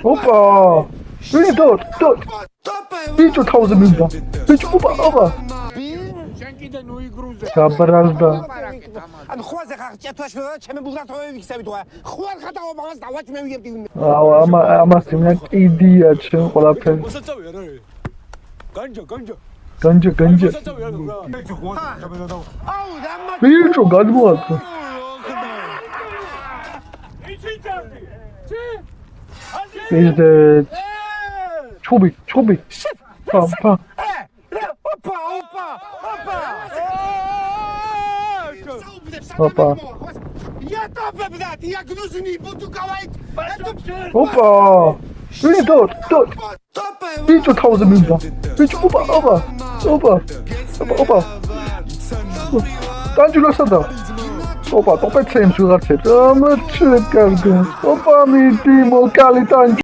Опа! Видишь, тот. Видишь, თავზე მივიდა. Видишь, опа. Გაბარაზდა. ანუ ხوازე ხარ ჭეთვაშო ჩემი ბუღათოვე ვიქცევით ხო ხوار ხატაო მაგას დავაჭ მე ვიებდი ამას იმნა იდეა ჩემ ყველაფერი განჯა ვიჭო გადმოაწყო ისე ჩუბი პა Опа. Я топе, блядь, я гнусный буду говорить. Опа. Видишь, тот. Видишь, თავზე მივიდა. Видишь, опа. Танჯულასადა. Опа, топეცემს ვიღაცეთ. ამერჩე კარგა. Опа, მიდი მოკალი танჯ